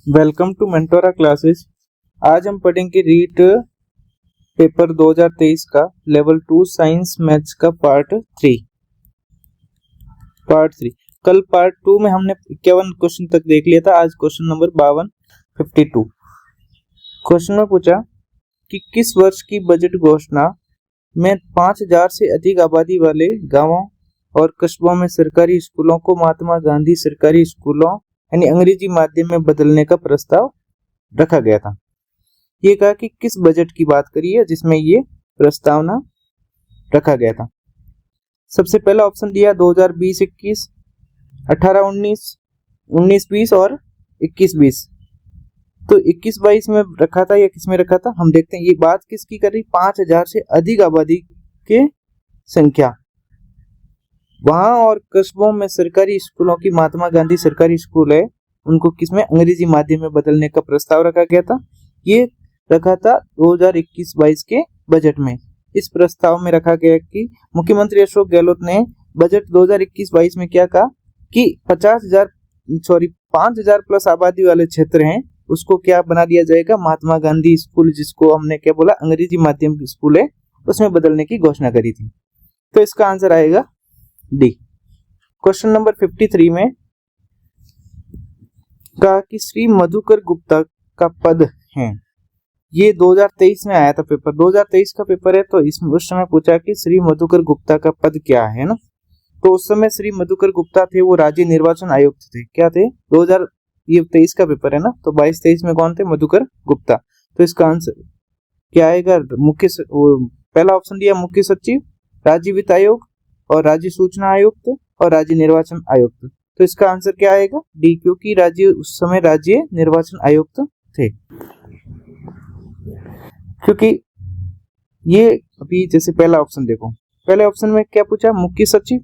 Welcome to मेंटोरा classes. आज हम पढ़ेंगे रीट पेपर 2023 का लेवल 2 साइंस मैथ्स का पार्ट 3। कल पार्ट 2 में हमने 51 क्वेश्चन तक देख लिया था। आज क्वेश्चन नंबर 52 क्वेश्चन में पूछा कि किस वर्ष की बजट घोषणा में 5000 से अधिक आबादी वाले गांवों और कस्बों में सरकारी स्कूलों को महात्मा गांधी सरकारी स्कूलों यानी अंग्रेजी माध्यम में बदलने का प्रस्ताव रखा गया था। ये कहा कि किस बजट की बात करी है जिसमें ये प्रस्तावना रखा गया था। सबसे पहला ऑप्शन दिया 2020-21, 18-19, 19-20 और 21-22। तो 21-22 में रखा था या किस में रखा था, हम देखते हैं। ये बात किसकी कर रही, 5000 से अधिक आबादी के संख्या वहां और कस्बों में सरकारी स्कूलों की महात्मा गांधी सरकारी स्कूल है उनको किसमें अंग्रेजी माध्यम में बदलने का प्रस्ताव रखा गया था। ये रखा था 2021-22 के बजट में। इस प्रस्ताव में रखा गया कि मुख्यमंत्री अशोक गहलोत ने बजट 2021-22 में क्या कहा कि 5000 प्लस आबादी वाले क्षेत्र हैं उसको क्या बना दिया जाएगा, महात्मा गांधी स्कूल, जिसको हमने क्या बोला अंग्रेजी माध्यम स्कूल है, उसमें बदलने की घोषणा करी थी। तो इसका आंसर आएगा डी। क्वेश्चन नंबर 53 में कहा कि श्री मधुकर गुप्ता का पद है। ये 2023 में आया था पेपर, 2023 का पेपर है। तो इसमें उस समय पूछा कि श्री मधुकर गुप्ता का पद क्या है ना। तो उस समय श्री मधुकर गुप्ता थे, वो राज्य निर्वाचन आयुक्त थे। क्या थे, 2023 का पेपर है ना, तो 22-23 में कौन थे, मधुकर गुप्ता। तो इसका आंसर क्या आएगा, पहला ऑप्शन दिया मुख्य सचिव, राज्य वित्त आयोग और राज्य सूचना आयुक्त और राज्य निर्वाचन आयुक्त। तो इसका आंसर क्या आएगा, डी, क्योंकि राज्य उस समय राज्य निर्वाचन आयुक्त थे। क्योंकि ये अभी जैसे पहला ऑप्शन देखो, पहले ऑप्शन में क्या पूछा, मुख्य सचिव,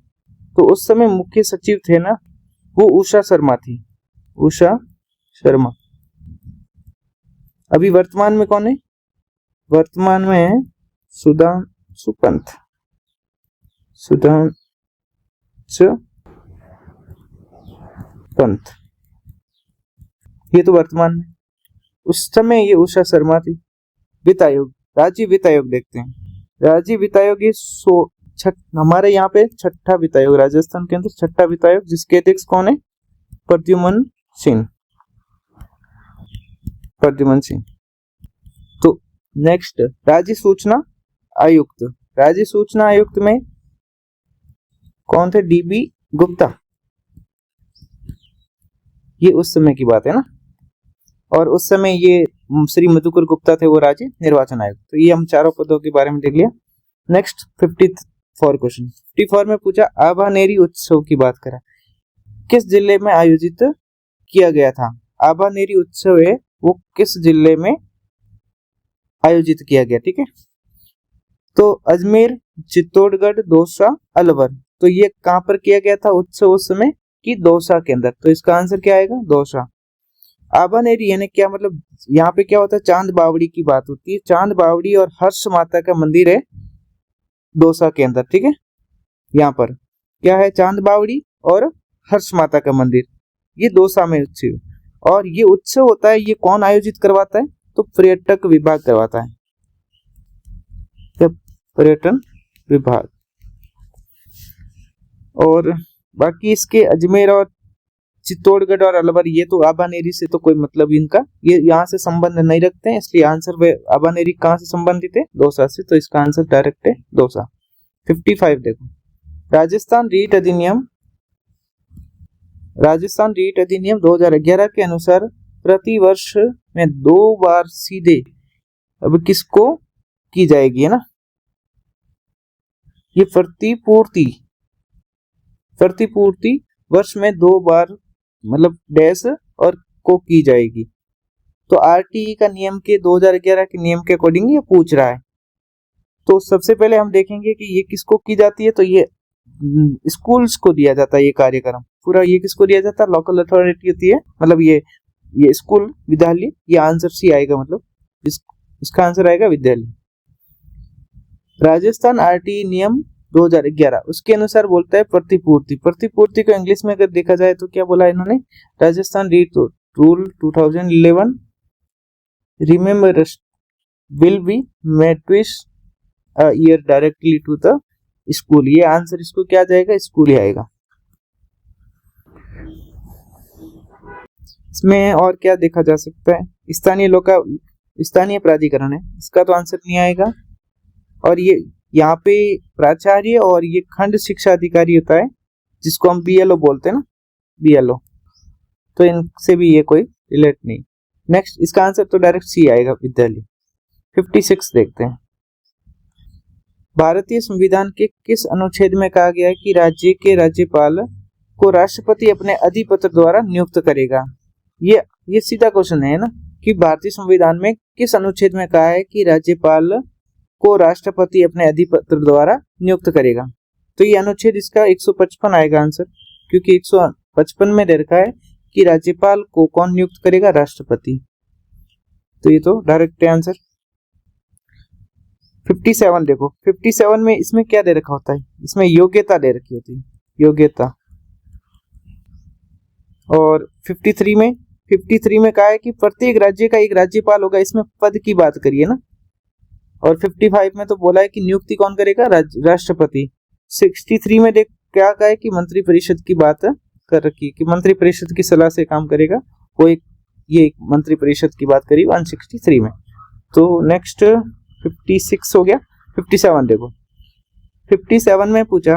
तो उस समय मुख्य सचिव थे ना वो उषा शर्मा थी, उषा शर्मा। अभी वर्तमान में कौन है, वर्तमान में सुधांशु पंत, सुधांशु पंत, ये तो वर्तमान में। उस समय ये उषा शर्मा थी। वित्त आयोग, राज्य वित्त आयोग देखते हैं। राज्य वित्त आयोग ये हमारे यहाँ पे छठा वित्त आयोग, राजस्थान के अंदर छठा वित्त आयोग, जिसके अध्यक्ष कौन है, प्रद्युमन सिंह। तो नेक्स्ट राज्य सूचना आयुक्त, राज्य सूचना आयुक्त में कौन थे, डीबी गुप्ता। ये उस समय की बात है ना, और उस समय ये श्री मधुकर गुप्ता थे, वो राज्य निर्वाचन आयुक्त। तो ये हम चारों पदों के बारे में देख लिया। नेक्स्ट 54 क्वेश्चन, 54 में पूछा आभानेरी उत्सव की बात करा, किस जिले में आयोजित किया गया था। आभानेरी उत्सव है वो किस जिले में आयोजित किया गया, ठीक है। तो अजमेर, चित्तौड़गढ़, दौसा, अलवर। तो ये कहां पर किया गया था उत्सव उस समय की, दौसा के अंदर। तो इसका आंसर क्या आएगा, दौसा। आभानेरी यानी क्या मतलब, यहाँ पे क्या होता है, चांद बावड़ी की बात होती है। चांद बावड़ी और हर्ष माता का मंदिर है दौसा के अंदर, ठीक है। यहाँ पर क्या है, चांद बावड़ी और हर्ष माता का मंदिर, ये दौसा में उत्सव। और ये उत्सव होता है, ये कौन आयोजित करवाता है, तो पर्यटक विभाग करवाता है, पर्यटन विभाग। और बाकी इसके अजमेर और चित्तौड़गढ़ और अलवर, ये तो आभानेरी से तो कोई मतलब इनका, ये यहाँ से संबंध नहीं रखते हैं, इसलिए आंसर वे आभानेरी कहाँ से संबंधित है, दौसा से। तो इसका आंसर डायरेक्ट है दौसा। 55 देखो, राजस्थान रीट अधिनियम 2011 के अनुसार प्रति वर्ष में 2 बार सीधे अब किसको की जाएगी, है ना, ये प्रतिपूर्ति वर्ष में 2 बार मतलब डैश और को की जाएगी। तो आरटीई का नियम के 2011 के नियम के अकॉर्डिंग ये पूछ रहा है। तो सबसे पहले हम देखेंगे कि ये किसको की जाती है, तो ये स्कूल्स को दिया जाता है ये कार्यक्रम पूरा। ये किसको दिया जाता है, लोकल अथॉरिटी होती है, मतलब ये स्कूल, विद्यालय। ये आंसर सी आएगा, मतलब इसका आंसर आएगा विद्यालय। राजस्थान आरटीई नियम 2011 उसके अनुसार बोलता है प्रतिपूर्ति। प्रतिपूर्ति को इंग्लिश में अगर देखा जाए तो क्या बोला इन्होंने, Rajasthan REET rule 2011 remember will be met with a year directly to the school। ये आंसर इसको क्या जाएगा, स्कूल ही आएगा। इसमें और क्या देखा जा सकता है, स्थानीय प्राधिकरण है, इसका तो आंसर नहीं आएगा। और ये यहाँ पे प्राचार्य और ये खंड शिक्षा अधिकारी होता है जिसको हम बीएलओ बोलते हैं ना, बीएलओ, तो इनसे भी ये कोई रिलेट नहीं। नेक्स्ट इसका आंसर तो डायरेक्ट सी आएगा, विद्यालय। 56 देखते हैं। भारतीय संविधान के किस अनुच्छेद में कहा गया है कि राज्य के राज्यपाल को राष्ट्रपति अपने अधिपत्र द्वारा नियुक्त करेगा? ये सीधा क्वेश्चन है ना, कि भारतीय संविधान में किस अनुच्छेद में कहा है कि राज्यपाल को राष्ट्रपति अपने अधिपत्र द्वारा नियुक्त करेगा? तो ये अनुच्छेद इसका 155 आएगा आंसर, क्योंकि 155 में दे रखा है कि राज्यपाल को कौन नियुक्त करेगा, राष्ट्रपति। तो ये तो डायरेक्ट आंसर। 57 देखो, 57 में इसमें क्या दे रखा होता है, इसमें योग्यता दे रखी होती है, योग्यता। और 53 में कहा है कि प्रत्येक राज्य का एक राज्यपाल होगा, इसमें पद की बात करिए ना। और 55 में तो बोला है कि नियुक्ति कौन करेगा, राष्ट्रपति। 63 में देख क्या कहा है कि मंत्री परिषद की बात कर रखी है, कि मंत्री परिषद की सलाह से काम करेगा, वो ये मंत्री परिषद की बात करी 163 में। तो नेक्स्ट 56 हो गया। 57 देखो, 57 में पूछा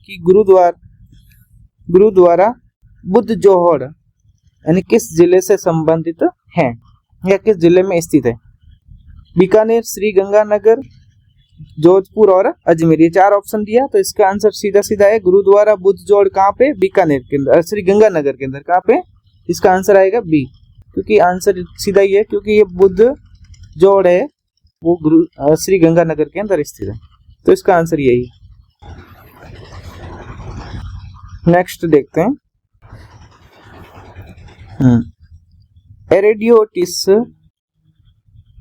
कि गुरुद्वारा बुद्ध जोहड़ यानी किस जिले से संबंधित है या किस जिले में स्थित है? बीकानेर, श्री गंगानगर, जोधपुर और अजमेर, ये 4 ऑप्शन दिया। तो इसका आंसर सीधा है गुरुद्वारा बुद्ध जोड़ कहाँ पे, बीकानेर के अंदर, श्री गंगानगर के अंदर। कहाँ पे? इसका आंसर आएगा बी, क्योंकि आंसर सीधा ही है, क्योंकि ये बुद्ध जोड़ है वो श्री गंगानगर के अंदर स्थित है। तो इसका आंसर यही है। नेक्स्ट देखते हैं, एरेडियोटिस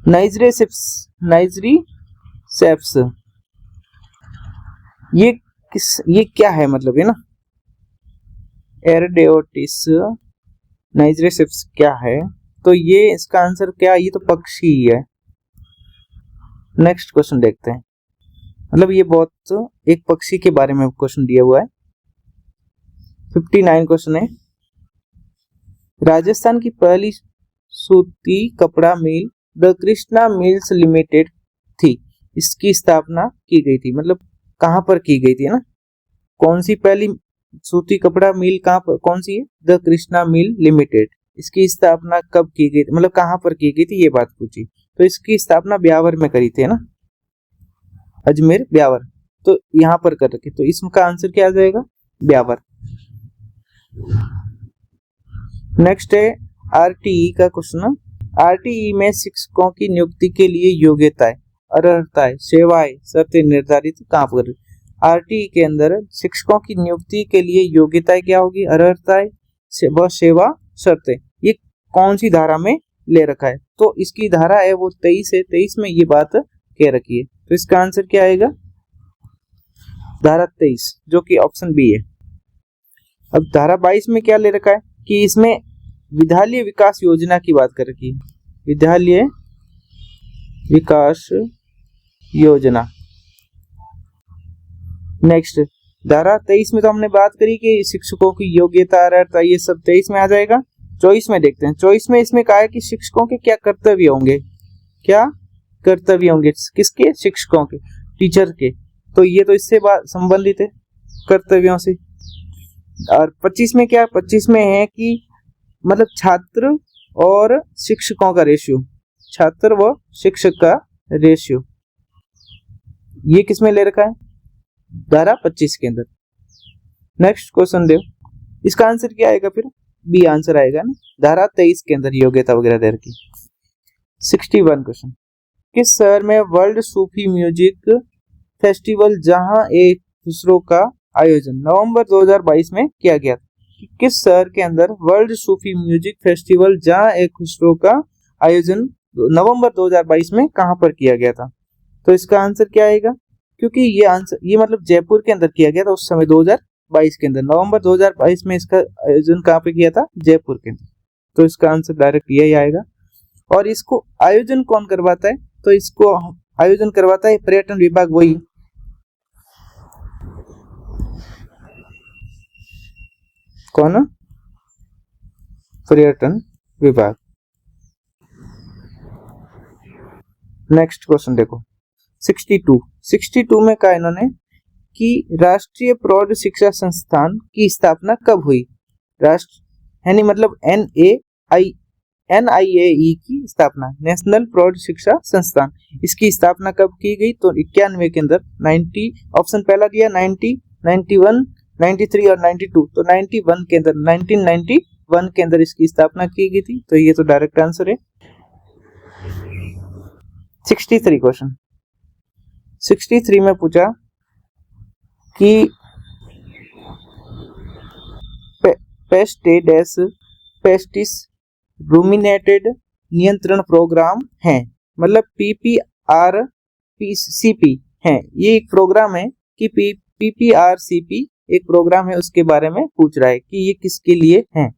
नाइजरीसेप्स, ये क्या है, मतलब है ना, एरेडियोटिस नाइजरीसेप्स क्या है? तो ये इसका आंसर क्या, ये तो पक्षी ही है। नेक्स्ट क्वेश्चन देखते हैं, मतलब ये बहुत एक पक्षी के बारे में क्वेश्चन दिया हुआ है। 59 क्वेश्चन है, राजस्थान की पहली सूती कपड़ा मिल द कृष्णा मिल्स लिमिटेड थी, इसकी स्थापना की गई थी, मतलब कहां पर की गई थी ना, कौन सी पहली सूती कपड़ा मिल कहां पर, कौन सी है, द कृष्णा मिल लिमिटेड, इसकी स्थापना कब की गई थी, मतलब कहां पर की गई थी, ये बात पूछी। तो इसकी स्थापना ब्यावर में करी थी ना, अजमेर ब्यावर, तो यहां पर कर रखी, तो इसका आंसर क्या आ जाएगा, ब्यावर। नेक्स्ट है आरटीई का क्वेश्चन। आरटीई में शिक्षकों की नियुक्ति के लिए योग्यताएं, अर्हताएं, सेवाएं, शर्तें निर्धारित कहां पर? आरटीई के अंदर शिक्षकों की नियुक्ति के लिए योग्यताएं क्या होगी, अर्हताएं व सेवा शर्तें, ये कौन सी धारा में ले रखा है? तो इसकी धारा है वो 23 है, 23 में ये बात कह रखी है। तो इसका आंसर क्या आएगा, धारा 23, जो कि ऑप्शन बी है। अब धारा 22 में क्या ले रखा है कि इसमें विद्यालय विकास योजना की बात कर रखी है, विद्यालय विकास योजना। नेक्स्ट धारा 23 में तो हमने बात करी कि शिक्षकों की योग्यता, अर्हता, ये सब 23 में आ जाएगा। 24 में देखते हैं, 24 में इसमें कहा है कि शिक्षकों के क्या कर्तव्य होंगे, क्या कर्तव्य होंगे किसके, शिक्षकों के, टीचर के। तो ये तो इससे संबंधित है कर्तव्यों से। और 25 में क्या, 25 में है कि मतलब छात्र और शिक्षकों का रेशियो, छात्र व शिक्षक का रेशियो, ये किसमें ले रखा है, धारा 25 के अंदर। नेक्स्ट क्वेश्चन दो, इसका आंसर क्या आएगा, फिर बी आंसर आएगा ना, धारा 23 के अंदर योग्यता वगैरह दे रखी। 61 क्वेश्चन, किस शहर में वर्ल्ड सूफी म्यूजिक फेस्टिवल जहां एक खुसरो का आयोजन नवंबर 2022 में किया गया था? किस शहर के अंदर वर्ल्ड सूफी म्यूजिक फेस्टिवल जहां एक खुसरो का आयोजन नवंबर 2022 में कहां पर किया गया था? तो इसका आंसर क्या आएगा, क्योंकि ये मतलब जयपुर के अंदर किया गया था उस समय 2022 के अंदर, नवंबर 2022 में इसका आयोजन कहां पे किया था, जयपुर के अंदर। तो इसका आंसर डायरेक्ट यही आएगा। और इसको आयोजन कौन करवाता है, तो इसको आयोजन करवाता है पर्यटन विभाग, वही कौन, पर्यटन विभाग। नेक्स्ट क्वेश्चन देखो 62 में कहा इन्होंने कि राष्ट्रीय प्रौढ़ शिक्षा संस्थान की स्थापना कब हुई। राष्ट्र यानी मतलब NIAE की स्थापना, नेशनल प्रौढ़ शिक्षा संस्थान, इसकी स्थापना कब की गई, तो 91 के अंदर 90, ऑप्शन पहला दिया 90, 91, 93 और 92, तो 91 के अंदर 1991 के अंदर इसकी स्थापना की गई थी। तो ये तो डायरेक्ट आंसर है। 63 क्वेश्चन 63 में पूछा कि पेस्टिस रूमिनेटेड नियंत्रण प्रोग्राम है, मतलब PPRCP है, ये एक प्रोग्राम है कि PPRCP एक प्रोग्राम है, उसके बारे में पूछ रहा है कि ये किसके लिए है।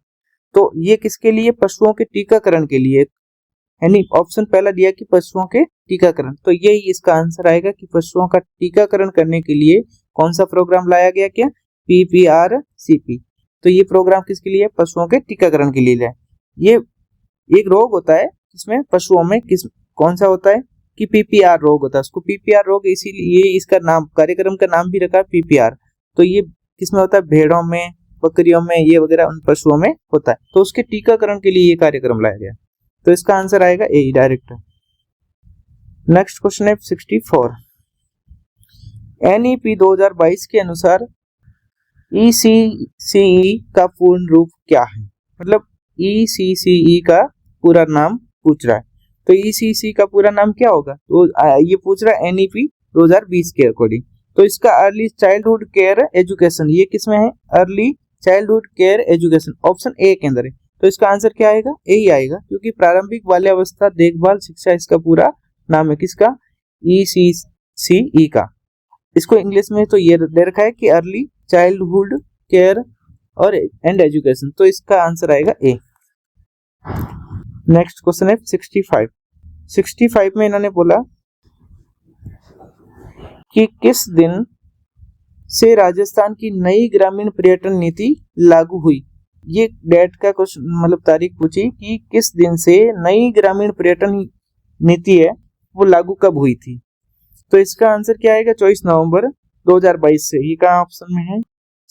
तो ये किसके लिए, पशुओं के टीकाकरण के लिए, यानी ऑप्शन पहला दिया कि पशुओं के टीकाकरण, तो यही इसका आंसर आएगा कि पशुओं का टीकाकरण करने के लिए कौन सा प्रोग्राम लाया गया, क्या PPRCP। तो ये प्रोग्राम किसके लिए, पशुओं के टीकाकरण के लिए है। ये एक रोग होता है जिसमें पशुओं में कौन सा होता है कि PPR रोग होता है, उसको PPR रोग, इसीलिए इसका नाम, कार्यक्रम का नाम भी रखा है PPR। तो ये किसमें होता है, भेड़ों में, बकरियों में, ये वगैरह उन पशुओं में होता है, तो उसके टीकाकरण के लिए ये कार्यक्रम लाया गया। तो इसका आंसर आएगा ए डायरेक्ट। नेक्स्ट क्वेश्चन है 64। NEP 2022 के अनुसार ECCE का पूर्ण रूप क्या है, मतलब ECCE का पूरा नाम पूछ रहा है। तो ECCE का पूरा नाम क्या होगा, तो ये पूछ रहा है NEP 2020 के अकॉर्डिंग। तो इसका अर्ली चाइल्डहुड केयर एजुकेशन, ये किसमें है, early childhood care education, option A के अंदर है। तो इसका आंसर क्या आएगा, ए ही आएगा, क्योंकि प्रारंभिक बाल्यावस्था देखभाल शिक्षा इसका पूरा नाम है, किसका, ECCE का। इसको इंग्लिश में तो ये दे रखा है कि अर्ली चाइल्डहुड केयर और एंड एजुकेशन, तो इसका आंसर आएगा ए। नेक्स्ट क्वेश्चन है 65 में इन्होंने बोला कि किस दिन से राजस्थान की नई ग्रामीण पर्यटन नीति लागू हुई। ये डेट का क्वेश्चन, मतलब तारीख पूछी कि किस दिन से नई ग्रामीण पर्यटन नीति है वो लागू कब हुई थी। तो इसका आंसर क्या आएगा, 24 नवंबर 2022 से। ये कहाँ ऑप्शन में है,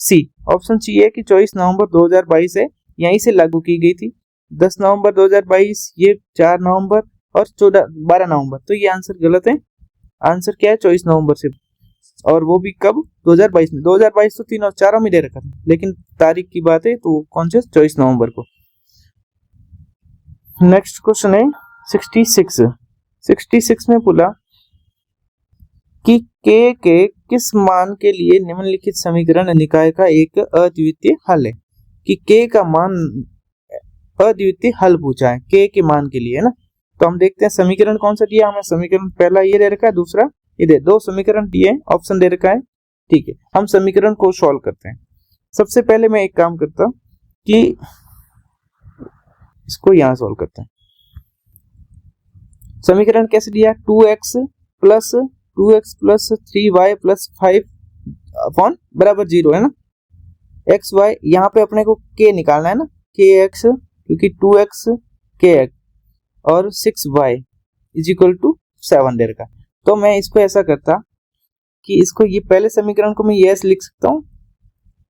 सी, ऑप्शन सी है कि 24 नवंबर 2022 है, यहीं से लागू की गई थी। 10 नवंबर 2022, ये 4 नवंबर और 12 नवंबर, तो ये आंसर गलत है। आंसर क्या है, 24 नवंबर से, और वो भी कब, 2022 में। 2022 तो 3 और 4 में दे रखा था, लेकिन तारीख की बात है तो कौन से, 24 नवंबर को। नेक्स्ट क्वेश्चन है 66 में बोला कि के किस मान के लिए निम्नलिखित समीकरण निकाय का एक अद्वितीय हल है, कि के का मान अद्वितीय हल पूछा है, के मान के लिए, है ना। तो हम देखते हैं समीकरण कौन सा दिया हमें, समीकरण पहला ये दे रखा है, दूसरा ये दे, दो समीकरण दिए, ऑप्शन दे रखा है, ठीक है। हम समीकरण को सॉल्व करते हैं। सबसे पहले मैं एक काम करता हूं कि इसको यहां सॉल्व करते हैं। समीकरण कैसे दिया, 2x plus 3y plus 5 upon बराबर 0 है ना, एक्स वाई, यहाँ पे अपने को k निकालना है ना, kx, क्योंकि 2x kx और 6y इज इक्वल टू 7 दे रखा। तो मैं इसको ऐसा करता कि इसको, ये पहले समीकरण को मैं ये लिख सकता हूँ,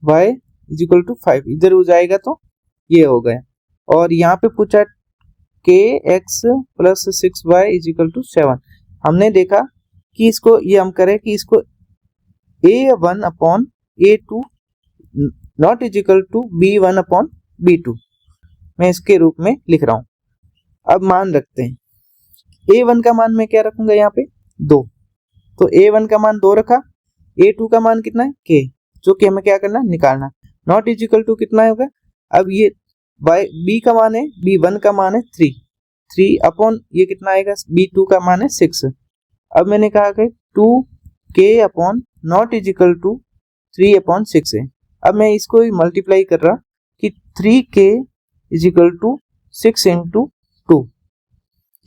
y इज इक्वल टू 5, इधर हो जाएगा तो ये हो गया। और यहाँ पे पूछा kx plus 6y is equal to 7। हमने देखा कि इसको ये हम करें कि इसको a1 upon a2 not is equal to b1 upon b2 मैं इसके रूप में लिख रहा हूं। अब मान रखते हैं, a1 का मान मैं क्या रखूंगा, यहाँ पे 2, तो a1 का मान 2 रखा, a2 का मान कितना है k, जो कि हमें क्या करना, निकालना। नॉट इज इक्वल टू कितना होगा, अब ये b का मान है, b1 का मान है 3 अपॉन ये कितना आएगा, b2 का मान है 6। अब मैंने कहा कि 2k upon not is equal to 3 upon 6 है। अब मैं इसको मल्टीप्लाई कर रहा कि 3k is equal to 6 into 2,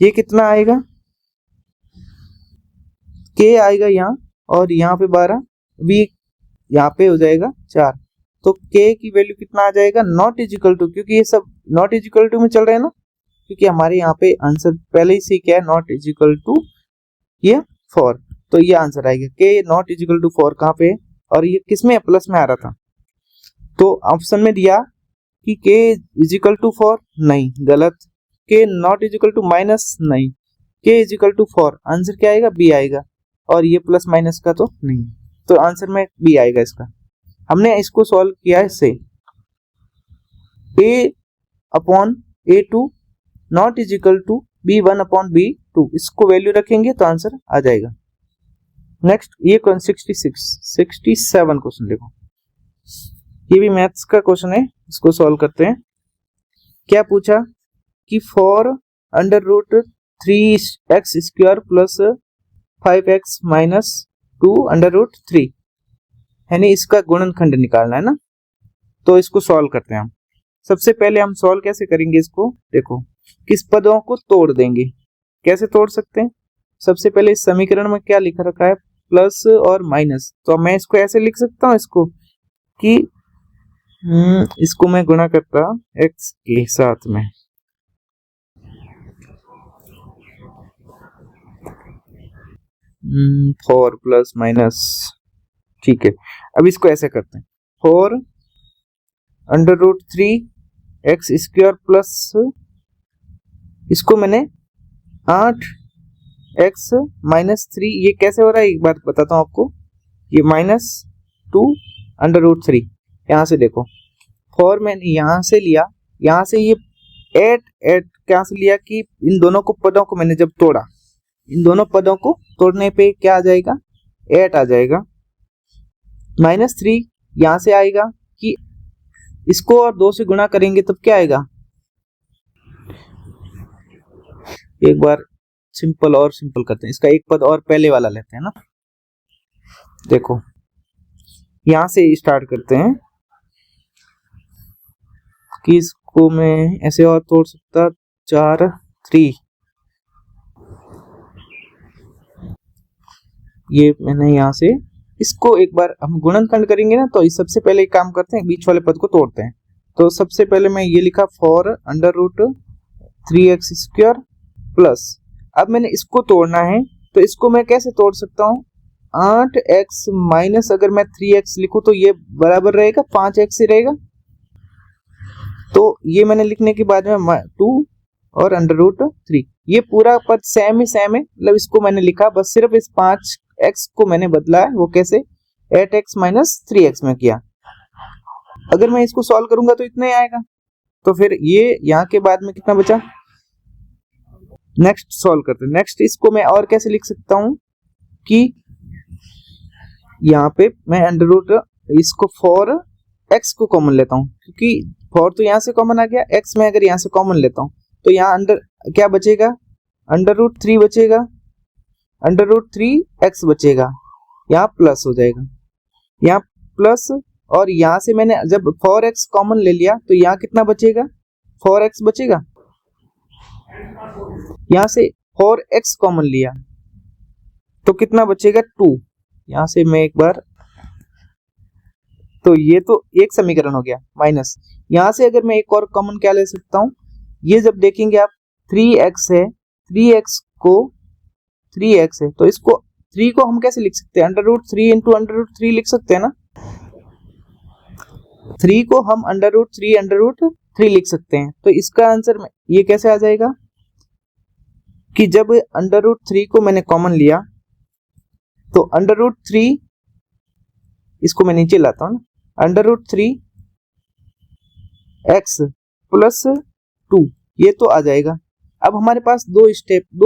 ये कितना आएगा, k आएगा यहाँ और यहाँ पे 12, v यहाँ पे हो जाएगा 4, तो k की वैल्यू कितना आ जाएगा, नॉट इज इक्वल टू, क्योंकि ये सब नॉट इज इक्वल टू में चल रहे हैं ना, क्योंकि हमारे यहाँ पे आंसर पहले ही से क्या है, नॉट इज इक्वल टू ये 4, तो ये आंसर आएगा k not is equal to 4 कहाँ पे है, और ये किस में, प्लस में आ रहा था, तो ऑप्शन में दिया कि k इज इक्वल टू 4, नहीं गलत, k not is equal to minus, नहीं, k is equal to 4, answer क्या आएगा, b आएगा, और ये प्लस माइनस का तो नहीं, तो आंसर में b आएगा इसका। हमने इसको सॉल्व किया इससे, a upon a2 not is equal to b1 upon b2, इसको वैल्यू रखेंगे तो आंसर आ जाएगा। नेक्स्ट ये 67 क्वेश्चन देखो, ये भी मैथ्स का क्वेश्चन है, इसको सॉल्व करते हैं। क्या पूछा कि for under root 3x² plus 5x minus 2 under root 3, यानी इसका गुणनखंड निकालना है ना, तो इसको सॉल्व करते हैं हम। सबसे पहले हम सॉल्व कैसे करेंगे इसको, देखो किस पदों को तोड़ देंगे, कैसे तोड़ सकते हैं, सबसे पहले इस समीकरण में क्या लिखा रखा है, प्लस और माइनस, तो मैं इसको ऐसे लिख सकता हूँ इसको कि इसको मैं गुणा करता x के साथ में, फोर प्लस माइनस, ठीक है। अब इसको ऐसे करते हैं, 4 अंडर रूट 3x² प्लस, इसको मैंने 8x माइनस 3, ये कैसे हो रहा है एक बात बताता हूँ आपको, ये माइनस 2 अंडर रूट 3, यहाँ से देखो 4 मैंने यहाँ से लिया, यहाँ से ये 8 क्या से लिया कि इन दोनों को पदों को मैंने जब तोड़ा, इन दोनों पदों को तोड़ने पे क्या आ जाएगा, 8 आ जाएगा, माइनस 3 यहाँ से आएगा कि इसको और 2 से गुणा करेंगे तब क्या आएगा, एक बार सिंपल और सिंपल करते हैं, इसका एक पद और पहले वाला लेते हैं ना, देखो यहां से स्टार्ट करते हैं कि इसको मैं ऐसे और तोड़ सकता, 4 3, ये मैंने यहां से इसको एक बार हम गुणनखंड करेंगे ना, तो इस सबसे पहले एक काम करते हैं, बीच वाले पद को तोड़ते हैं, तो सबसे पहले मैं ये लिखा 4 अंडर रूट 3x² प्लस, अब मैंने इसको तोड़ना है तो इसको मैं कैसे तोड़ सकता हूँ, 8x माइनस अगर मैं 3x लिखूं तो ये बराबर रहेगा 5x ही रहेगा, तो ये मैंने लिखने के बाद में 2 और अंडर रूट 3, ये पूरा पद सेम है, मतलब इसको मैंने लिखा, बस सिर्फ इस 5x को मैंने बदला है, वो कैसे 8x माइनस 3x में किया। अगर मैं इसको सॉल्व करूंगा तो इतना ही आएगा, तो फिर ये यहाँ के बाद में कितना बचा, नेक्स्ट सॉल्व करते हैं। नेक्स्ट इसको मैं और कैसे लिख सकता हूं कि यहाँ पे मैं अंडर रूट इसको 4x को कॉमन लेता हूं, क्योंकि 4 तो यहाँ से कॉमन आ गया, x में अगर यहाँ से कॉमन लेता हूं तो यहाँ अंडर क्या बचेगा, अंडर रूट 3 बचेगा, अंडर रूट 3x बचेगा, यहाँ प्लस हो जाएगा, यहाँ प्लस, और यहाँ से मैंने जब 4x कॉमन ले लिया तो यहाँ कितना बचेगा, 4x बचेगा, यहाँ से 4x कॉमन लिया तो कितना बचेगा 2, यहाँ से मैं एक बार, तो ये तो एक समीकरण हो गया माइनस, यहाँ से अगर मैं एक और कॉमन क्या ले सकता हूँ, ये जब देखेंगे आप 3x है, 3x को 3x है, तो इसको 3 को हम कैसे लिख सकते हैं, under root 3 into under root 3 लिख सकते हैं ना, 3 को हम अंडर रूट 3 लिख सकते हैं, तो इसका आंसर में ये कैसे आ जाएगा कि जब अंडर रूट 3 को मैंने कॉमन लिया तो अंडर रूट 3, इसको मैं नीचे लाता हूं, अंडर रूट 3x प्लस 2, ये तो आ जाएगा। अब हमारे पास दो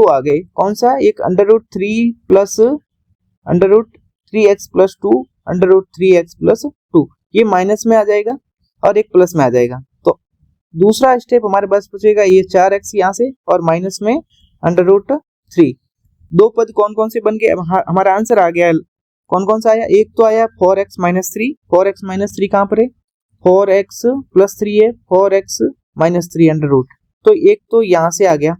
आ गए, कौन सा, एक under root 3 plus under root 3x plus 2 under root 3x plus 2, ये माइनस में आ जाएगा और एक प्लस में आ जाएगा, तो दूसरा स्टेप हमारे पास बचेगा ये 4x यहाँ से और माइनस में अंडर रूट 3, दो पद कौन कौन से बन गए, हमारा आंसर आ गया, कौन कौन सा आया, एक तो आया 4x माइनस 3, 4x माइनस 3 कहाँ पर है, 4x प्लस 3 है, 4x माइनस 3 अंडर रूट, तो एक तो यहाँ से आ गया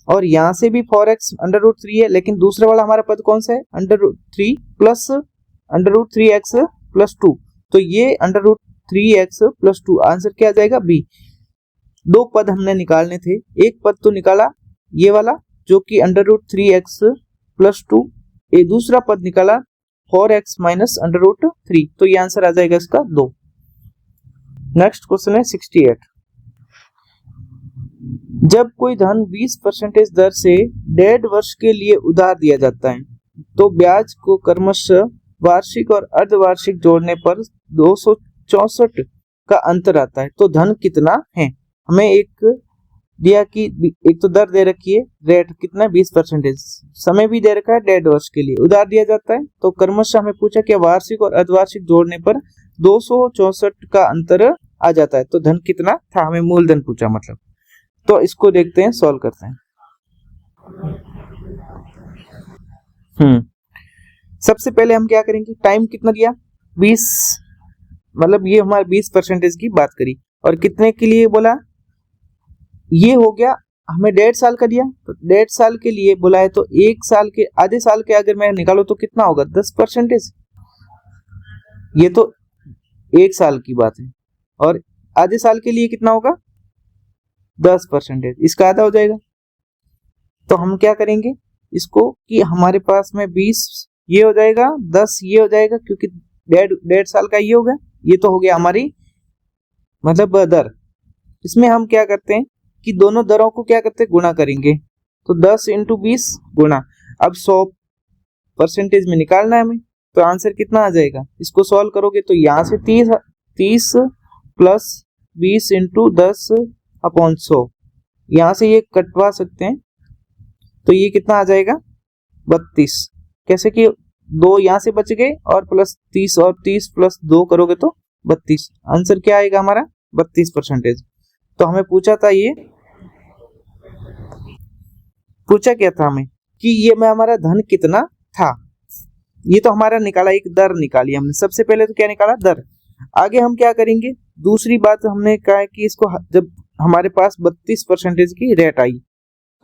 और यहाँ से भी 4x अंडर रूट 3 है, लेकिन दूसरा वाला हमारा पद कौन सा है, under root 3 plus under root 3x plus 2, तो ये under root 3x plus 2 answer क्या आ जाएगा बी। दो पद हमने निकालने थे, एक पद तो निकाला ये वाला जो कि अंडर रूट 3x प्लस 2, ये दूसरा पद निकाला 4x माइनस अंडर रूट 3, तो ये आंसर आ जाएगा इसका 2। नेक्स्ट क्वेश्चन है 68। जब कोई धन 20% दर से 1.5 वर्ष के लिए उधार दिया जाता है तो ब्याज को क्रमशः वार्षिक और अर्धवार्षिक जोड़ने पर 264 का अंतर आता है, तो धन कितना है। हमें एक दिया कि एक तो दर दे रखी है, रेट कितना 20%, समय भी दे रखा है 1.5 वर्ष के लिए उधार दिया जाता है, तो क्रमशः हमें पूछा कि वार्षिक और अर्धवार्षिक जोड़ने पर 264 का अंतर आ जाता है, तो धन कितना था, हमें मूलधन पूछा मतलब। तो इसको देखते हैं, सॉल्व करते हैं। सबसे पहले हम क्या करेंगे, टाइम कितना दिया 20, मतलब ये हमारे 20% की बात करी, और कितने के लिए बोला, ये हो गया हमें 1.5 साल का दिया, तो 1.5 साल के लिए बोला है, तो 1 साल के आधे साल के अगर मैं निकालो तो कितना होगा 10%, ये तो 1 साल की बात है, और आधे साल के लिए कितना होगा 10%, इसका आधा हो जाएगा। तो हम क्या करेंगे इसको कि हमारे पास में 20 ये हो जाएगा, 10 ये हो जाएगा, क्योंकि 1.5 साल का ये हो गया, ये तो हो गया हमारी मतलब दर। इसमें हम क्या करते हैं कि दोनों दरों को क्या करते हैं गुणा करेंगे, तो 10 इंटू 20 गुणा, अब 100% में निकालना है हमें, तो आंसर कितना आ जाएगा, इसको सॉल्व करोगे तो यहाँ से 30 प्लस 20 इंटू 10 अपॉन 100, यहाँ से ये कटवा सकते हैं, तो ये कितना आ जाएगा 32, कैसे कि 2 यहाँ से बच गए और प्लस 30 और 30 प्लस 2 करोगे तो 32, आंसर क्या आएगा हमारा 32%। तो हमें पूछा था, ये पूछा क्या था हमें कि ये में हमारा धन कितना था, ये तो हमारा निकाला, एक दर निकाली हमने, सबसे पहले तो क्या निकाला दर। आगे हम क्या करेंगे, दूसरी बात हमने कहा कि इसको जब हमारे पास 32% की रेट आई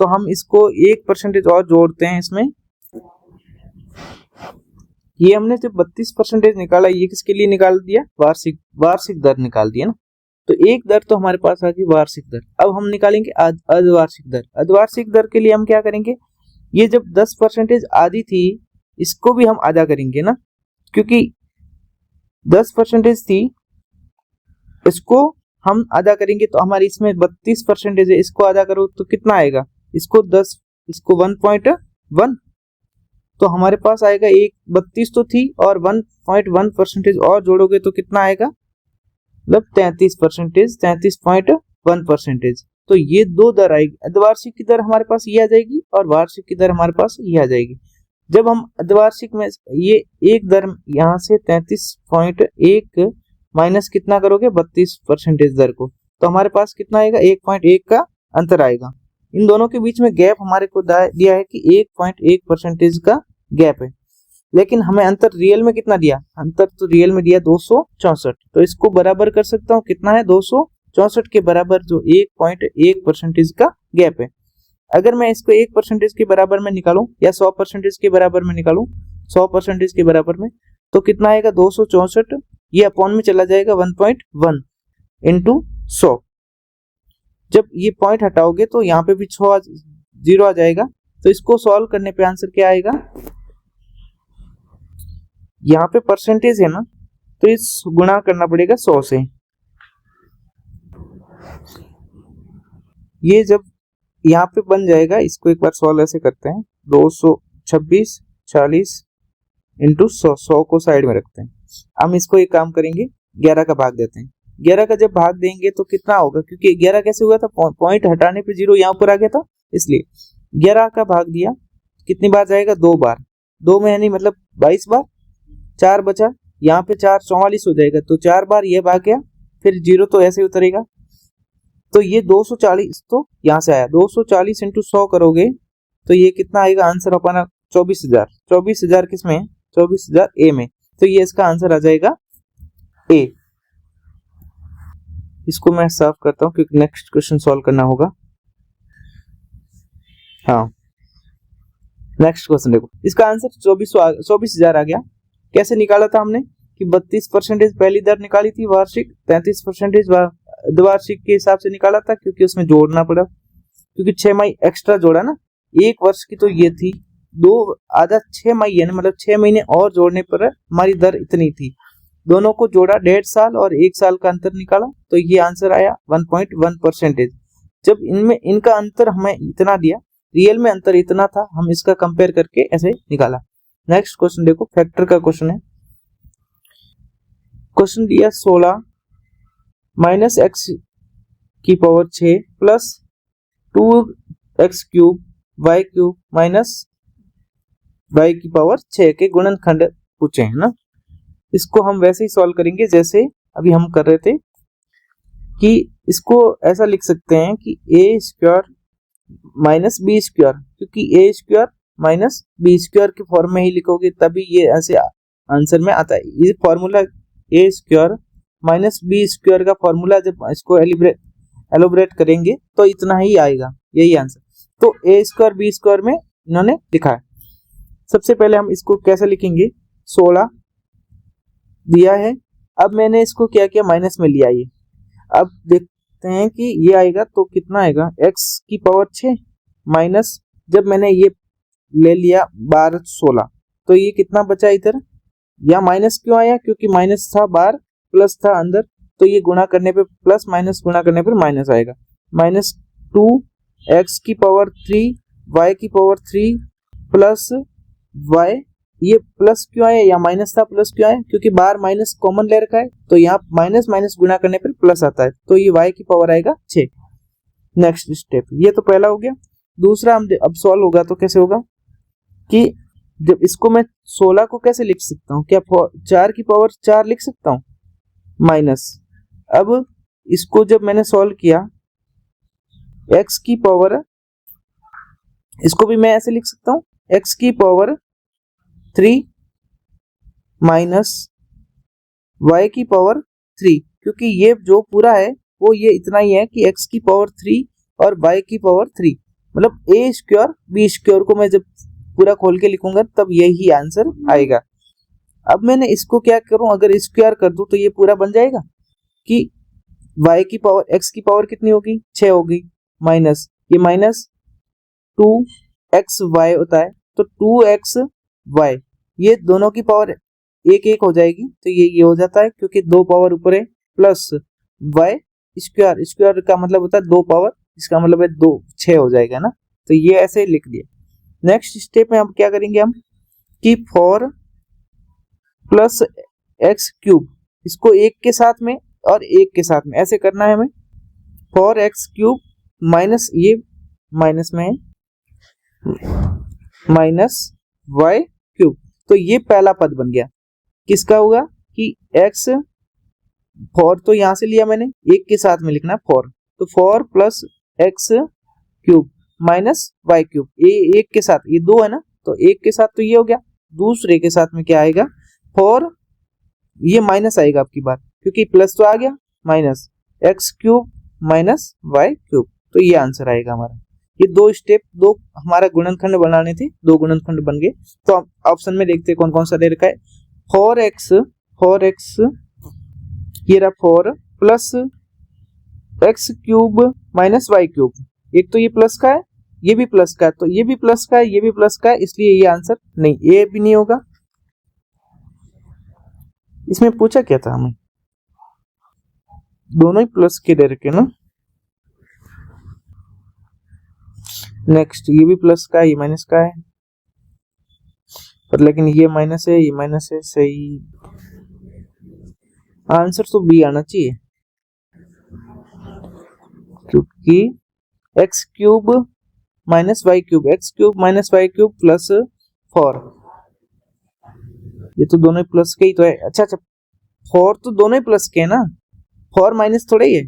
तो हम इसको 1% और जोड़ते हैं इसमें। ये हमने जब 32% निकाला, ये किसके लिए निकाल दिया, वार्षिक दर निकाल दिया ना, तो एक दर तो हमारे पास आ गई वार्षिक दर। अब हम निकालेंगे अर्धवार्षिक दर। अर्धवार्षिक दर के लिए हम क्या करेंगे, ये जब 10% आधी थी इसको भी हम आधा करेंगे ना, क्योंकि 10% थी इसको हम आधा करेंगे, तो हमारी इसमें 32% है, इसको आधा करो तो कितना आएगा, इसको 10 इसको 1.1, तो हमारे पास आएगा 32 तो थी और 1.1% और जोड़ोगे तो कितना आएगा, मतलब 33%, 33.1%। तो ये दो दर आएगी, अर्धवार्षिक की दर हमारे पास ये आ जाएगी और वार्षिक की दर हमारे पास ये आ जाएगी। जब हम अर्धवार्षिक में ये एक दर यहाँ से 33.1 माइनस कितना करोगे 32% दर को, तो हमारे पास कितना आएगा 1.1 का अंतर आएगा। इन दोनों के बीच में गैप हमारे को दिया है कि 1.1% का गैप है, लेकिन हमें अंतर रियल में कितना दिया, अंतर तो रियल में दिया 264, तो इसको बराबर कर सकता हूँ, कितना है 264 के बराबर, जो 1.1% का गैप है। अगर मैं इसको 1% के बराबर में निकालूं या 100% के बराबर में निकालूं, 100% के बराबर में, तो कितना आएगा 264, ये अपॉन में चला जाएगा 1.1 इंटू 100। जब ये पॉइंट हटाओगे तो यहाँ पे भी 0 आ जाएगा, तो इसको सॉल्व करने पे आंसर क्या आएगा, यहाँ पे परसेंटेज है ना, तो इस गुणा करना पड़ेगा 100 से। ये जब यहाँ पे बन जाएगा, इसको एक बार सॉल्व ऐसे करते हैं, 226 40 इंटू 100 को साइड में रखते हैं। हम इसको एक काम करेंगे, 11 का भाग देते हैं। 11 का जब भाग देंगे तो कितना होगा, क्योंकि 11 कैसे हुआ था, पॉइंट हटाने पे 0 यहाँ ऊपर आ गया था, इसलिए 11 का भाग दिया, कितनी बार जाएगा 2 बार, 2 में यानी मतलब 22 बार, 4 बचा, यहाँ पे 4 44 हो जाएगा, तो 4 बार ये भाग गया, फिर 0 तो ऐसे उतरेगा, तो ये 240 तो यहाँ से आया, 240 इंटू 100 करोगे तो ये कितना आएगा आंसर अपना 24,000। 24,000 किसमें है, 24,000 ए में, तो ये इसका आंसर आ जाएगा ए। इसको मैं साफ करता हूँ क्योंकि नेक्स्ट क्वेश्चन सॉल्व करना होगा। हाँ, नेक्स्ट क्वेश्चन देखो, इसका आंसर 24,000 आ गया। कैसे निकाला था हमने कि 32% पहली दर निकाली थी वार्षिक, 33% द्विवार्षिक के हिसाब से निकाला था क्योंकि उसमें जोड़ना पड़ा, क्योंकि 6 मई एक्स्ट्रा जोड़ा ना, एक वर्ष की तो ये थी, दो आधा 6 मई है ना, मतलब 6 महीने और जोड़ने पर हमारी दर इतनी थी। दोनों को जोड़ा 1.5 साल और 1 साल का अंतर निकाला तो ये आंसर आया 1.1%। जब इनमें इनका अंतर हमें इतना दिया, रियल में अंतर इतना था, हम इसका कंपेयर करके ऐसे निकाला। नेक्स्ट क्वेश्चन देखो, फैक्टर का क्वेश्चन है। क्वेश्चन दिया 16 माइनस एक्स की power 6 plus 2x cube y cube minus y की पावर 6 के गुणनखंड पूछे हैं ना। इसको हम वैसे ही सॉल्व करेंगे जैसे अभी हम कर रहे थे, कि इसको ऐसा लिख सकते हैं कि ए स्क्वायर माइनस बी स्क्वायर, क्योंकि ए स्क्वायर माइनस बी स्क्वायर के फॉर्म में ही लिखोगे तभी ये ऐसे आंसर में आता है। ये फॉर्मूला ए स्क्वायर माइनस बी स्क्वायर का फॉर्मूला जब इसको एलोबरेट करेंगे तो इतना ही आएगा, यही आंसर। तो ए स्क्वायर बी स्क्वायर में इन्होंने लिखा है। सबसे पहले हम इसको कैसे लिखेंगे, 16 दिया है, अब मैंने इसको क्या किया, माइनस में लिया ये। अब देखते हैं कि ये आएगा तो कितना आएगा, x की पावर 6 माइनस, जब मैंने ये ले लिया 12 16 तो ये कितना बचा इधर, या माइनस क्यों आया, क्योंकि माइनस था बाहर प्लस था अंदर, तो ये गुणा करने पे प्लस माइनस गुणा करने पर माइनस आएगा। माइनस 2 x की पावर 3 y की पावर 3 प्लस y, ये प्लस क्यों आया या माइनस था प्लस क्यों आया, क्योंकि बाहर माइनस कॉमन ले रखा है तो यहाँ माइनस माइनस गुणा करने पर प्लस आता है, तो ये y की पावर आएगा 6। नेक्स्ट स्टेप, ये तो पहला हो गया। दूसरा हम अब सॉल्व होगा तो कैसे होगा कि जब इसको मैं 16 को कैसे लिख सकता हूँ, क्या 4 की पावर 4 लिख सकता हूँ माइनस। अब इसको जब मैंने सॉल्व किया x की पावर, इसको भी मैं ऐसे लिख सकता हूँ x की पावर 3 माइनस y की पावर 3, क्योंकि ये जो पूरा है वो ये इतना ही है कि x की पावर 3 और y की पावर 3, मतलब a स्क्वायर b स्क्वायर को मैं जब पूरा खोल के लिखूंगा तब यही आंसर आएगा। अब मैंने इसको क्या करूं, अगर स्क्वायर कर दूं तो ये पूरा बन जाएगा कि y की पावर x की पावर कितनी होगी 6 होगी, माइनस ये माइनस 2xy होता है तो 2xy, ये दोनों की पावर एक एक हो जाएगी तो ये हो जाता है, क्योंकि 2 पावर ऊपर है, प्लस y स्क्वायर, स्क्वायर का मतलब होता है 2 पावर, इसका मतलब है 2 6 हो जाएगा ना, तो ये ऐसे लिख दिया। नेक्स्ट स्टेप में हम क्या करेंगे, हम कि 4 प्लस एक्स क्यूब, इसको एक के साथ में और एक के साथ में ऐसे करना है हमें, 4x क्यूब माइनस ये माइनस में है माइनस y क्यूब, तो ये पहला पद बन गया। किसका होगा कि x 4 तो यहां से लिया मैंने, एक के साथ में लिखना है 4, तो 4 plus x cube minus y cube, ये एक के साथ, ये 2 है ना, तो एक के साथ तो ये हो गया, दूसरे के साथ में क्या आएगा 4, ये माइनस आएगा आपकी बात, क्योंकि प्लस तो आ गया, minus x cube minus y cube, तो ये आंसर आएगा हमारा। ये 2 स्टेप, 2 हमारा गुणनखंड बनाने थे, 2 गुणनखंड बन गए। तो ऑप्शन में देखते हैं कौन कौन सा दे रखा है, 4x ये रहा 4 plus x cube minus y cube, एक तो ये प्लस का है, ये भी प्लस का है, तो ये भी प्लस का है, ये भी प्लस का है, इसलिए ये आंसर नहीं, ये भी नहीं होगा। इसमें पूछा क्या था हमें, दोनों ही प्लस के दे रखे ना। नेक्स्ट ये भी प्लस का है, ये माइनस का है, पर लेकिन ये माइनस है, ये माइनस है, सही आंसर तो बी आना चाहिए, क्योंकि x cube minus y cube, x cube minus y cube plus 4, ये तो दोनों ही प्लस के ही तो है। अच्छा 4 तो दोनों ही प्लस के है ना, 4 माइनस थोड़ा ही है,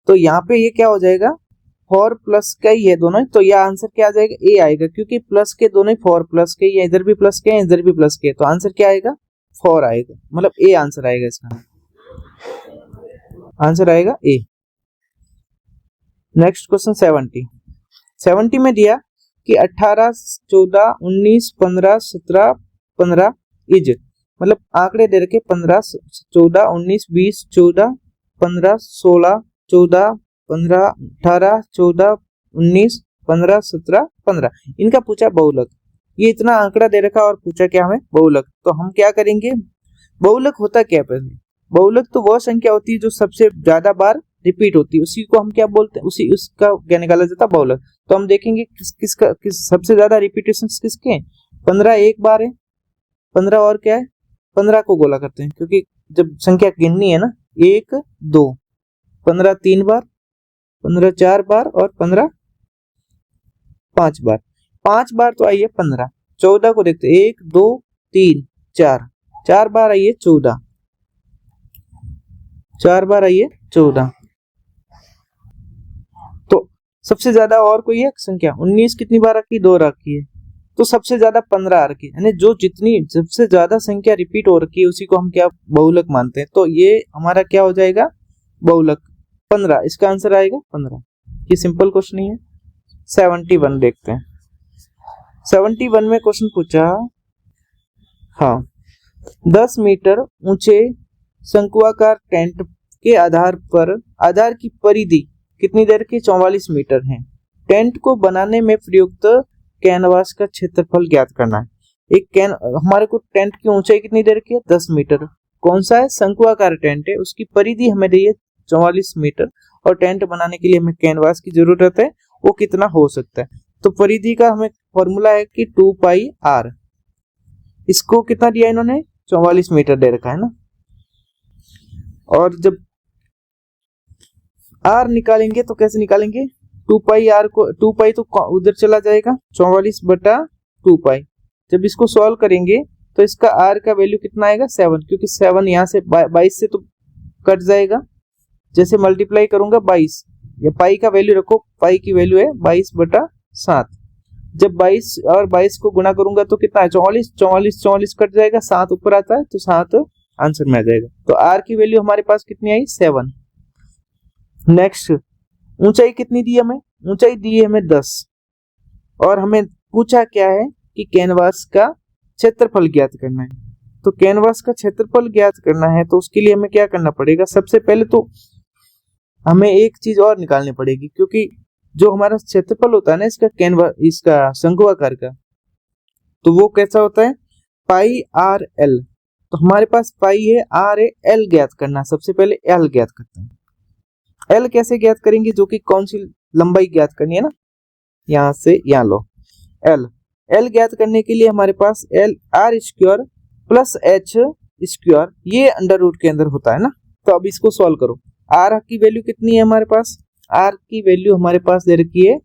तो यहाँ पे ये क्या हो जाएगा 4 प्लस का ही है दोनों ही, तो यह आंसर क्या आ जाएगा, ए आएगा, क्योंकि प्लस के दोनों ही 4 प्लस के, ये इधर भी प्लस के हैं, इधर भी प्लस के, तो आंसर क्या आएगा 4 आएगा, मतलब ए आंसर आएगा इसका। आंसर आएगा ए। नेक्स्ट क्वेश्चन 70 में दिया कि 18, 14, 19, 15, 17, 15 इज, मतलब आंकड़े दे रखे 15, 14, 19, 20, 14, 15, 16, 14, 15, 18, 14, 19, 15, 17, 15, इनका पूछा बहुलक। ये इतना आंकड़ा दे रखा और पूछा क्या हमें बहुलक, तो हम क्या करेंगे, बहुलक होता क्या पहले, बहुलक तो वह संख्या होती है जो सबसे ज्यादा बार रिपीट होती है, उसी को हम क्या बोलते हैं, उसी उसका क्या निकाला जाता है, बहुलक। तो हम देखेंगे किस सबसे ज्यादा रिपीटेशन किसके हैं, 15 एक बार है, 15 और क्या है, 15 को गोला करते हैं, क्योंकि जब संख्या गिननी है ना, 1 2, 15 3 बार, 15 4 बार और 15 5 बार, 5 बार तो आई है 15। 14 को देखते, 1 2 3 4, 4 बार आई है 14, 4 बार आई है 14। तो सबसे ज्यादा और कोई है संख्या, 19 कितनी बार रखी, 2 रखी है, तो सबसे ज्यादा 15 आ रखी है, यानी जो जितनी सबसे ज्यादा संख्या रिपीट हो रखी है उसी को हम क्या बहुलक मानते हैं, तो ये हमारा क्या हो जाएगा, बहुलक 15, इसका आंसर आएगा 15। ये सिंपल क्वेश्चन ही है। 71 देखते हैं। 71 में क्वेश्चन पूछा, हाँ 10 मीटर ऊंचे शंकुआकार टेंट के आधार की परिधि कितनी देर की, 44 मीटर है। टेंट को बनाने में प्रयुक्त कैनवास का क्षेत्रफल ज्ञात करना है। हमारे को टेंट की ऊंचाई कितनी देर की है, 10 मीटर। कौन सा है, शंकुआकार टेंट है, उसकी परिधि हमें दी है 44 मीटर, और टेंट बनाने के लिए हमें कैनवास की जरूरत है, वो कितना हो सकता है। तो परिधि का हमें फॉर्मूला है कि 2 पाई आर, इसको कितना दिया इन्होंने, 44 मीटर दे रखा है ना, और जब आर निकालेंगे तो कैसे निकालेंगे, 2 पाई आर को, 2 पाई तो उधर चला जाएगा, 44 बटा 2 पाई। जब इसको सॉल्व करेंगे तो इसका आर का वैल्यू कितना आएगा, 7, क्योंकि 7 यहाँ से 22 से तो कट जाएगा, जैसे मल्टीप्लाई करूंगा 22, या पाई का वैल्यू रखो, पाई की वैल्यू है 22 बटा 7। जब 22 और 22 को गुणा करूंगा तो कितना है, 44, 44 44 कट जाएगा, 7 ऊपर आता है तो 7 आंसर में आ जाएगा। तो आर की वैल्यू हमारे पास कितनी आई, 7। नेक्स्ट, ऊंचाई कितनी दी हमें, ऊंचाई दी है हमें 10, और हमें पूछा क्या है कि कैनवास का क्षेत्रफल ज्ञात करना है। तो कैनवास का क्षेत्रफल ज्ञात करना है तो उसके लिए हमें क्या करना पड़ेगा, सबसे पहले तो हमें एक चीज और निकालनी पड़ेगी, क्योंकि जो हमारा क्षेत्रफल होता है ना इसका शंकुआकार का, तो वो कैसा होता है, पाई आर एल। तो हमारे पास पाई है, आर है, एल ज्ञात करना, सबसे पहले एल ज्ञात करते हैं। एल कैसे ज्ञात करेंगे, जो कि कौन सी लंबाई ज्ञात करनी है ना, यहां से यहां लो, एल ज्ञात करने के लिए हमारे पास L R square plus H square, ये अंडर रूट के अंदर होता है ना। तो अब इसको सॉल्व करो, आर की वैल्यू कितनी है हमारे पास, आर की वैल्यू हमारे पास दे रखी है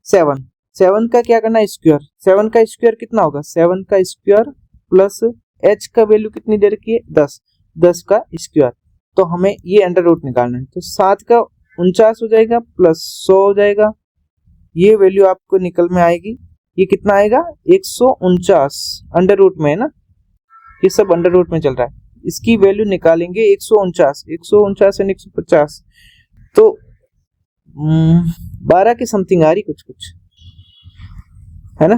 7, 7 का क्या करना है स्क्वायर, 7 का स्क्वायर कितना होगा, 7 का स्क्वायर प्लस एच का वैल्यू कितनी दे रखी है 10, 10 का स्क्वायर। तो हमें ये अंडर रूट निकालना है, तो 7 का 49 हो जाएगा प्लस 100 हो जाएगा, ये वैल्यू आपको निकल में आएगी, ये कितना आएगा 149, अंडर रूट में है ना, ये सब अंडर रूट में चल रहा है, इसकी वैल्यू निकालेंगे 149, 149 एंड 150, तो 12 के समथिंग आ रही कुछ है ना,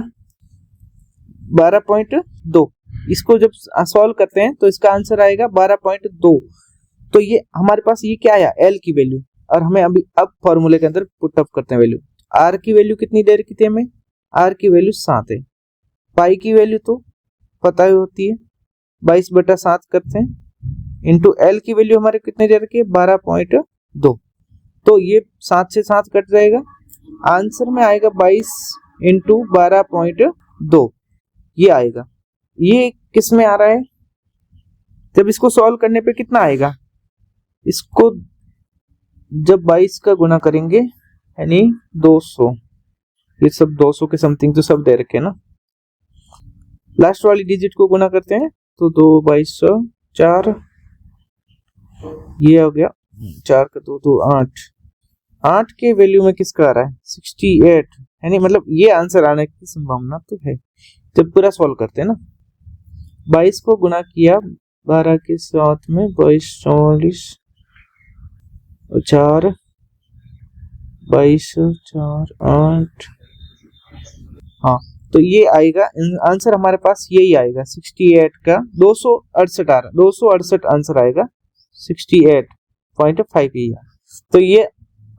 12.2। इसको जब सॉल्व करते हैं तो इसका आंसर आएगा 12.2। तो ये हमारे पास ये क्या आया, एल की वैल्यू, और हमें अब फॉर्मूले के अंदर पुट अप करते हैं वैल्यू। आर की वैल्यू कितनी देर की थी हमें, आर की वैल्यू 7 है, पाई की वैल्यू तो पता ही होती है 22 बटा 7 करते हैं, इंटू एल की वैल्यू हमारे कितने दे रखी है 12.2, तो ये 7 से 7 कट जाएगा, आंसर में आएगा 22 इंटू 12.2, ये आएगा। ये किस में आ रहा है, जब इसको सॉल्व करने पे कितना आएगा, इसको जब 22 का गुणा करेंगे यानी 200, ये सब 200 के समथिंग तो सब दे रखे हैं ना, लास्ट वाली डिजिट को गुणा करते हैं तो 2 2200 4, ये हो गया 4 का 2 2 8, 8 के वैल्यू में किसका आ रहा है 68, यानी मतलब ये आंसर आने की संभावना तो है जब पूरा सॉल्व करते हैं ना। 22 को गुणा किया 12 के साथ में 22 44, 4 22 4 8, हाँ तो ये आएगा आंसर हमारे पास यही आएगा 68 का 268 आंसर आएगा 68.5 ये। तो ये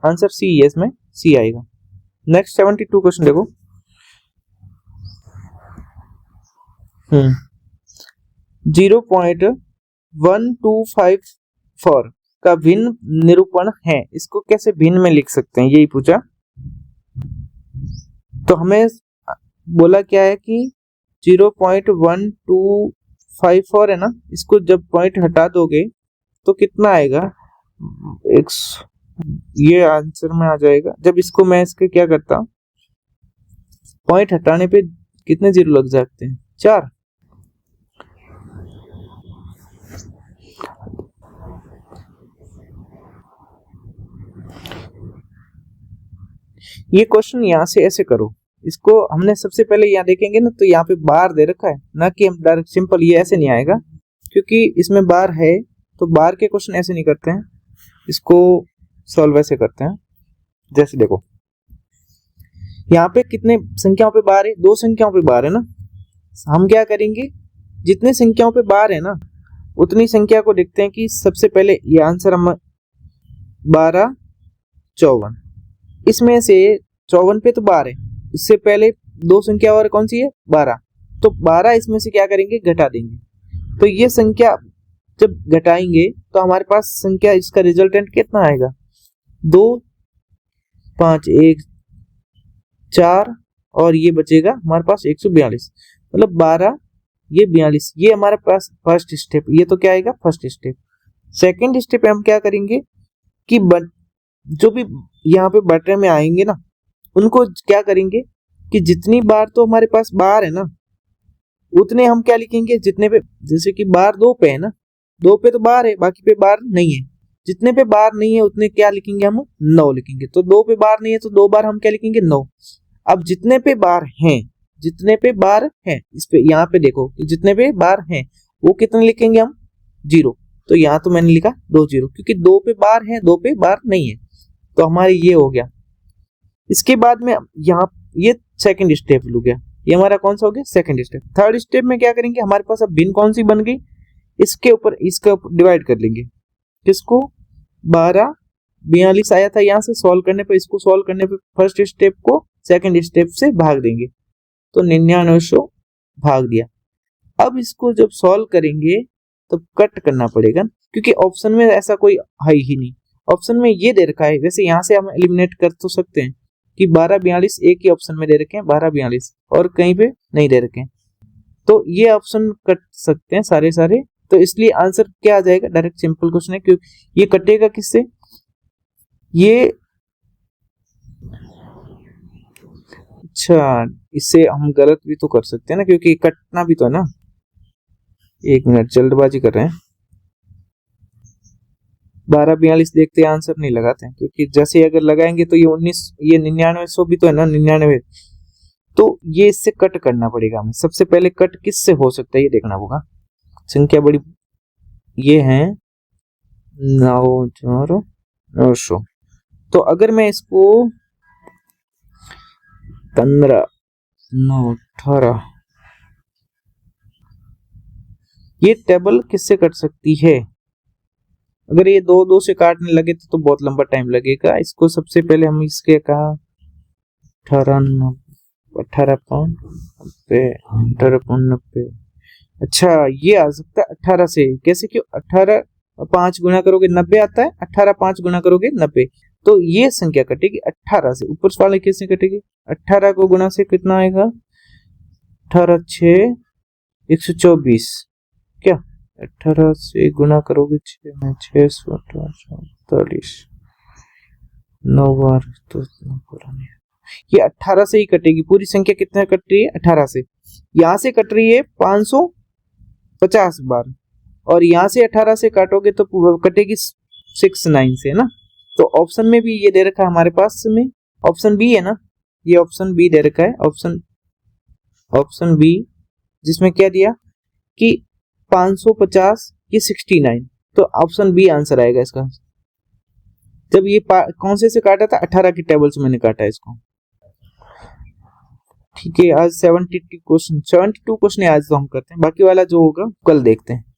आंसर सी है, इसमें सी आएगा। नेक्स्ट 72 क्वेश्चन देखो। 0.1254 का भिन्न निरूपण है, इसको कैसे भिन्न में लिख सकते हैं, यही पूछा। तो हमें बोला क्या है कि 0.1254 है ना, इसको जब पॉइंट हटा दोगे तो कितना आएगा, ये आंसर में आ जाएगा। जब इसको मैं इसके क्या करता हूं, पॉइंट हटाने पे कितने जीरो लग जाते हैं, 4। ये क्वेश्चन यहां से ऐसे करो, इसको हमने सबसे पहले यहाँ देखेंगे ना, तो यहाँ पे बार दे रखा है ना, कि हम डायरेक्ट सिंपल ये ऐसे नहीं आएगा, क्योंकि इसमें बार है। तो बार के क्वेश्चन ऐसे नहीं करते हैं, इसको सॉल्व ऐसे करते हैं। जैसे देखो यहाँ पे कितने संख्याओं पे बार है, 2 संख्याओं पे बार है ना। हम क्या करेंगे, जितने संख्याओं पे बार है ना उतनी संख्या को देखते हैं कि सबसे पहले ये आंसर हम 12 54, इसमें से 54 पे तो बार है, इससे पहले 2 संख्या और कौन सी है, 12। तो 12 इसमें से क्या करेंगे, घटा देंगे। तो ये संख्या जब घटाएंगे तो हमारे पास संख्या, इसका रिजल्टेंट कितना आएगा, 2 5 1 4 और ये बचेगा हमारे पास 142, मतलब 12 ये 42। ये हमारे पास फर्स्ट स्टेप, ये तो क्या आएगा फर्स्ट स्टेप। सेकंड स्टेप हम क्या करेंगे कि जो भी यहाँ पे बटन में आएंगे ना, उनको क्या करेंगे कि जितनी बार तो हमारे पास बार है ना, उतने हम क्या लिखेंगे, जितने पे, जैसे कि बार 2 पे है ना, 2 पे तो बार है, बाकी पे बार नहीं है। जितने पे बार नहीं है उतने क्या लिखेंगे, हम 9 लिखेंगे। तो 2 पे बार नहीं है तो 2 बार हम क्या लिखेंगे, 9। अब जितने पे बार हैं, जितने पे बार हैं, इस पे यहाँ पे देखो कि जितने पे बार हैं वो कितने लिखेंगे हम, 0। तो यहाँ तो मैंने लिखा 2 0, क्योंकि 2 पे बार है, 2 पे बार नहीं है। तो हमारे ये हो गया। इसके बाद में यहाँ ये सेकंड स्टेप हो गया, ये हमारा कौन सा हो गया, सेकंड स्टेप। थर्ड स्टेप में क्या करेंगे, हमारे पास अब भिन्न कौन सी बन गई, इसके ऊपर इसका डिवाइड कर लेंगे, किसको, 12 42 आया था, यहाँ से सॉल्व करने पे, इसको सॉल्व करने पे फर्स्ट स्टेप को सेकंड स्टेप से भाग देंगे, तो 9900 भाग दिया। अब इसको जब सॉल्व करेंगे तो कट करना पड़ेगा, क्योंकि ऑप्शन में ऐसा कोई है ही नहीं। ऑप्शन में ये दे रखा है, वैसे यहाँ से हम एलिमिनेट कर तो सकते हैं कि 12 42 एक ही ऑप्शन में दे रखे हैं, 12 42 और कहीं पे नहीं दे रखे हैं, तो ये ऑप्शन कट सकते हैं सारे। तो इसलिए आंसर क्या आ जाएगा, डायरेक्ट सिंपल क्वेश्चन है, क्योंकि ये कटेगा किससे, ये, अच्छा इससे हम गलत भी तो कर सकते हैं ना, क्योंकि कटना भी तो है ना। 1 मिनट, जल्दबाजी कर रहे हैं। 12 42 देखते आंसर नहीं लगाते हैं, क्योंकि जैसे अगर लगाएंगे तो ये 19, ये 9900 भी तो है ना, 99। तो ये इससे कट करना पड़ेगा हमें। सबसे पहले कट किससे हो सकता है ये देखना होगा। संख्या बड़ी ये है 900, तो अगर मैं इसको 15 9 18, ये टेबल किससे कट सकती है। अगर ये 2 से काटने लगे तो बहुत लंबा टाइम लगेगा। इसको सबसे पहले हम इसके कहा 18 अच्छा ये आ सकता है 18 से, कैसे, क्यों, 18 5 गुना करोगे 90 आता है, 18 5 गुना करोगे 90, तो ये संख्या कटेगी 18 से। ऊपर वाले कैसे कटेगी, 18 को गुना से कितना आएगा, 18 6 124, क्या 18 से गुना करोगे 6 में 648 9 बार तो पुरानी, ये 18 से ही कटेगी। पूरी संख्या कितने कट रही है, 18 से। यहाँ से कट रही है 550 बार, और यहाँ से 18 से काटोगे तो कटेगी 69 से, है ना। तो ऑप्शन में भी ये दे रखा है हमारे पास में, ऑप्शन बी है ना, ये ऑप्शन बी दे रखा है, ऑप्शन बी, जिसमें क्या दिया कि 550 ये 69, तो ऑप्शन बी आंसर आएगा इसका। जब ये कौन से काटा था, 18 के टेबल से मैंने काटा है इसको। ठीक है, आज 72 क्वेश्चन आज तो हम करते हैं, बाकी वाला जो होगा कल देखते हैं।